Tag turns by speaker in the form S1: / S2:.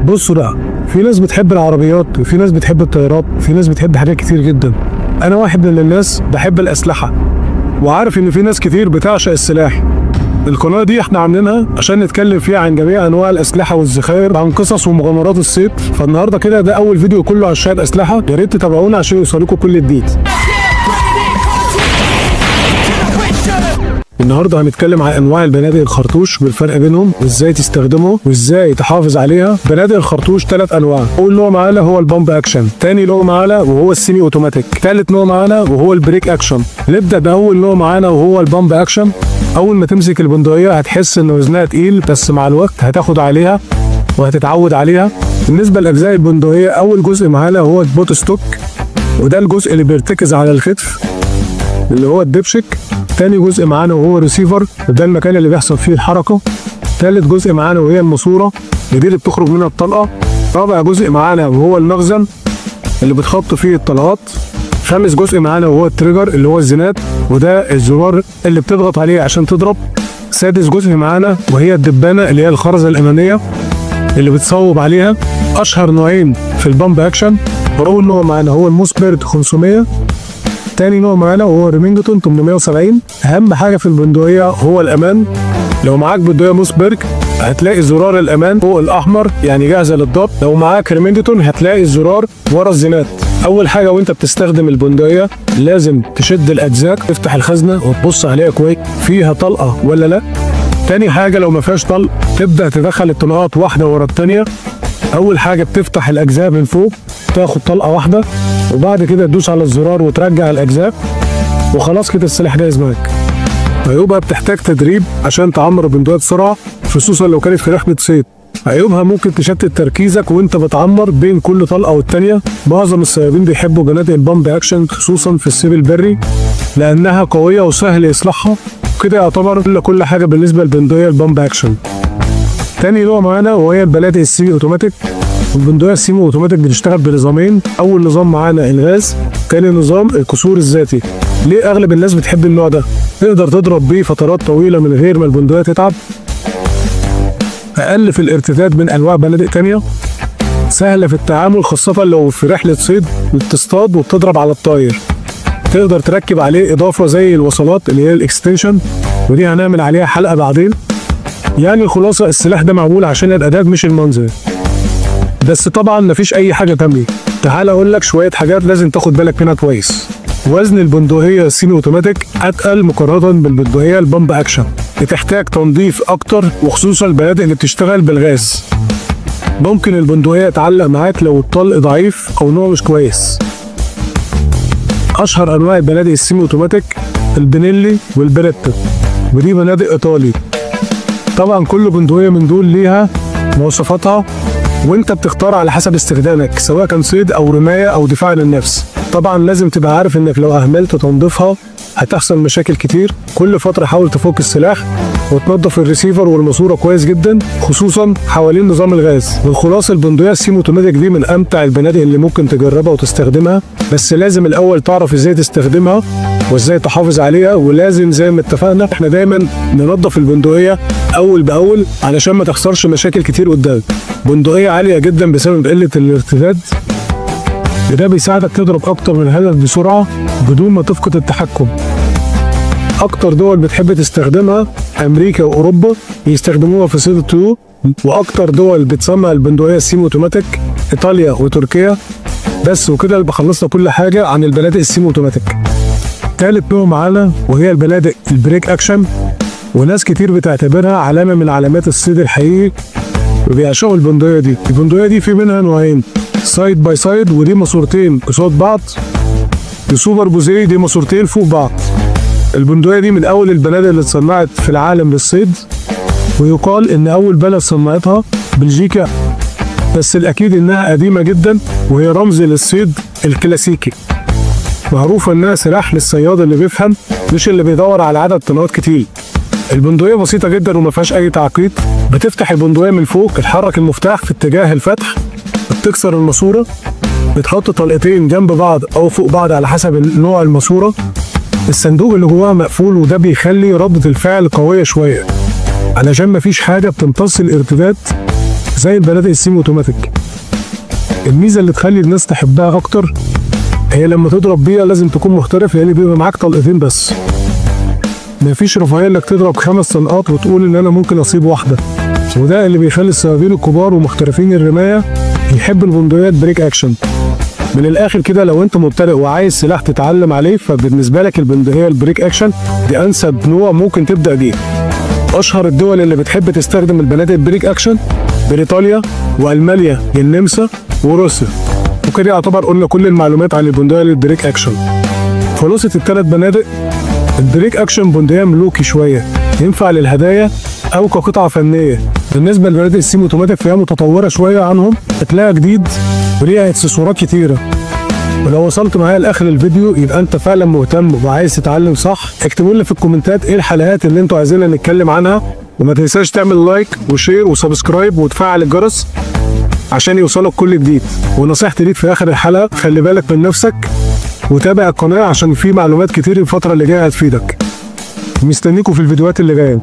S1: بصوا بقى، في ناس بتحب العربيات وفي ناس بتحب الطيارات وفي ناس بتحب حاجات كتير جدا. انا واحد من الناس بحب الاسلحه، وعارف ان في ناس كتير بتعشق السلاح. القناه دي احنا عاملينها عشان نتكلم فيها عن جميع انواع الاسلحه والذخائر، عن قصص ومغامرات الصيد. فالنهارده كده ده اول فيديو كله عشان الاسلحه، يا ريت تتابعونا عشان يوصلكم كل جديد. النهارده هنتكلم عن انواع البنادق الخرطوش والفرق بينهم وازاي تستخدمه وازاي تحافظ عليها. بنادق الخرطوش 3 انواع. اول نوع معانا هو البامب اكشن، ثاني نوع معانا وهو السيمي اوتوماتيك، ثالث نوع معانا وهو البريك اكشن. نبدا باول نوع معانا وهو البامب اكشن. اول ما تمسك البندقيه هتحس ان وزنها تقيل، بس مع الوقت هتاخد عليها وهتتعود عليها. بالنسبه لاجزاء البندقيه، اول جزء معانا هو البوت ستوك، وده الجزء اللي بيرتكز على الكتف اللي هو الدبشك. تاني جزء معانا وهو ريسيفر، وده المكان اللي بيحصل فيه الحركه. تالت جزء معانا وهي الماسوره، دي اللي بتخرج منها الطلقه. رابع جزء معانا وهو المخزن اللي بتحط فيه الطلقات. خامس جزء معانا وهو التريجر اللي هو الزناد، وده الزرار اللي بتضغط عليه عشان تضرب. سادس جزء معانا وهي الدبانه اللي هي الخرزه الاماميه اللي بتصوب عليها. اشهر نوعين في البامب اكشن، اول نوع معانا هو الموسبيرد 500، تاني نوع معانا وهو ريمينجتون 870. اهم حاجه في البندقيه هو الامان. لو معاك بندقيه موسبيرج هتلاقي زرار الامان فوق الاحمر يعني جاهزه للضبط. لو معاك ريمينجتون هتلاقي الزرار ورا الزناد. اول حاجه وانت بتستخدم البندقيه لازم تشد الاجزاء، تفتح الخزنه وتبص عليها كويس فيها طلقه ولا لا. تاني حاجه لو ما فيهاش طلق تبدا تدخل الطلقات واحده ورا الثانيه. اول حاجه بتفتح الاجزاء من فوق، تاخد طلقه واحده، وبعد كده تدوس على الزرار وترجع الاجزاء، وخلاص كده السلاح جاهز معاك. عيوبها بتحتاج تدريب عشان تعمر البندقيه بسرعه، خصوصا لو كانت في رحله صيد. عيوبها ممكن تشتت تركيزك وانت بتعمر بين كل طلقه والتانيه. معظم الصيادين بيحبوا بنادق البامب اكشن خصوصا في الصيد البري لانها قويه وسهل اصلاحها. كده يعتبر كل حاجه بالنسبه للبندقيه البامب اكشن. تاني نوع معانا وهي البنادق السيمي اوتوماتيك. البندقيه السيمي اوتوماتيك بتشتغل بنظامين، اول نظام معانا الغاز، تاني نظام الكسور الذاتي. ليه اغلب الناس بتحب النوع ده؟ تقدر تضرب بيه فترات طويله من غير ما البندقيه تتعب، اقل في الارتداد من انواع بنادق تانيه، سهله في التعامل خاصه لو في رحله صيد بتصطاد وبتضرب على الطاير. تقدر تركب عليه اضافه زي الوصلات اللي هي الاكستنشن، ودي هنعمل عليها حلقه بعدين. يعني الخلاصه السلاح ده معمول عشان الاداء مش المنظر، بس طبعا مفيش اي حاجه كامله. تعال اقول لك شويه حاجات لازم تاخد بالك منها كويس. وزن البندقيه السيمي اوتوماتيك اتقل مقارنه بالبندقيه البامب اكشن، بتحتاج تنظيف اكتر وخصوصا البنادق اللي بتشتغل بالغاز. ممكن البندقيه تعلق معاك لو الطلق ضعيف او نوع مش كويس. اشهر انواع البنادق السيمي اوتوماتيك البنيلي والبريتا، ودي بنادق ايطالي. طبعا كل بندقيه من دول ليها مواصفاتها وانت بتختار على حسب استخدامك، سواء كان صيد او رمايه او دفاع عن النفس. طبعا لازم تبقى عارف انك لو اهملت تنظيفها هتحصل مشاكل كتير. كل فتره حاول تفك السلاح وتنظف الريسيفر والماسوره كويس جدا، خصوصا حوالين نظام الغاز. بالخلاصه البندقيه السيمي اوتوماتيك دي من امتع البنادق اللي ممكن تجربها وتستخدمها، بس لازم الاول تعرف ازاي تستخدمها وازاي تحافظ عليها. ولازم زي ما اتفقنا احنا دايما ننظف البندقيه اول باول علشان ما تخسرش مشاكل كتير قدام. بندقيه عاليه جدا بسبب قله الارتداد، ده بيساعدك تضرب اكتر من هدف بسرعه بدون ما تفقد التحكم. اكتر دول بتحب تستخدمها امريكا واوروبا، بيستخدموها في صيد الطيور. واكتر دول بتصنع البندقيه السيمي اوتوماتيك ايطاليا وتركيا. بس وكده يبقى خلصنا كل حاجه عن البنادق السيمي اوتوماتيك. ثالث نوع معانا وهي البنادق البريك اكشن، وناس كتير بتعتبرها علامه من علامات الصيد الحقيقي وبيعشقوا البندقيه دي. البندقيه دي في منها نوعين، سايد باي سايد ودي ماسورتين قصاد بعض، وسوبر بوزي دي ماسورتين فوق بعض. البندقيه دي من اول البنادق اللي اتصنعت في العالم للصيد، ويقال ان اول بلد صنعتها بلجيكا، بس الاكيد انها قديمه جدا وهي رمز للصيد الكلاسيكي. معروفه انها سلاح للصياد اللي بيفهم مش اللي بيدور على عدد طلقات كتير. البندقيه بسيطه جدا وما فيهاش اي تعقيد. بتفتح البندقيه من فوق، تحرك المفتاح في اتجاه الفتح، بتكسر الماسوره، بتحط طلقتين جنب بعض او فوق بعض على حسب نوع الماسوره. الصندوق اللي جواها مقفول، وده بيخلي ردة الفعل قوية شوية علشان مفيش حاجة بتمتص الارتداد زي البنادق السيمي اوتوماتيك. الميزه اللي تخلي الناس تحبها اكتر هي لما تضرب بيها لازم تكون محترف، لان بيبقى معاك طلقتين بس. مفيش رفاهيه انك تضرب 5 طلقات وتقول ان انا ممكن اصيب واحده، وده اللي بيخلي الصيادين الكبار ومحترفين الرمايه يحب البندقيات بريك اكشن. من الاخر كده، لو انت مبتدئ وعايز سلاح تتعلم عليه، فبالنسبه لك البندقيه البريك اكشن دي انسب نوع ممكن تبدا بيه. اشهر الدول اللي بتحب تستخدم البنادق البريك اكشن بريطانيا والمانيا، النمسا وروسيا. وكده يعتبر قلنا كل المعلومات عن البندقيه البريك اكشن. خلاصه الثلاث بنادق، البريك اكشن بندقيه ملوكي شويه، ينفع للهدايا او كقطعه فنيه. بالنسبه للبنادق السيمي اوتوماتيك فهي متطوره شويه عنهم، شكلها جديد وليها اكسسوارات كتيره. ولو وصلت معايا لاخر الفيديو يبقى انت فعلا مهتم وعايز تتعلم صح. اكتبوا لي في الكومنتات ايه الحلقات اللي انتوا عايزيننا نتكلم عنها، وما تنساش تعمل لايك وشير وسبسكرايب وتفعل الجرس عشان يوصلك كل جديد. ونصيحتي ليك في اخر الحلقه، خلي بالك من نفسك وتابع القناه عشان في معلومات كتير الفتره اللي جايه هتفيدك. مستنيكوا في الفيديوهات اللي جايه.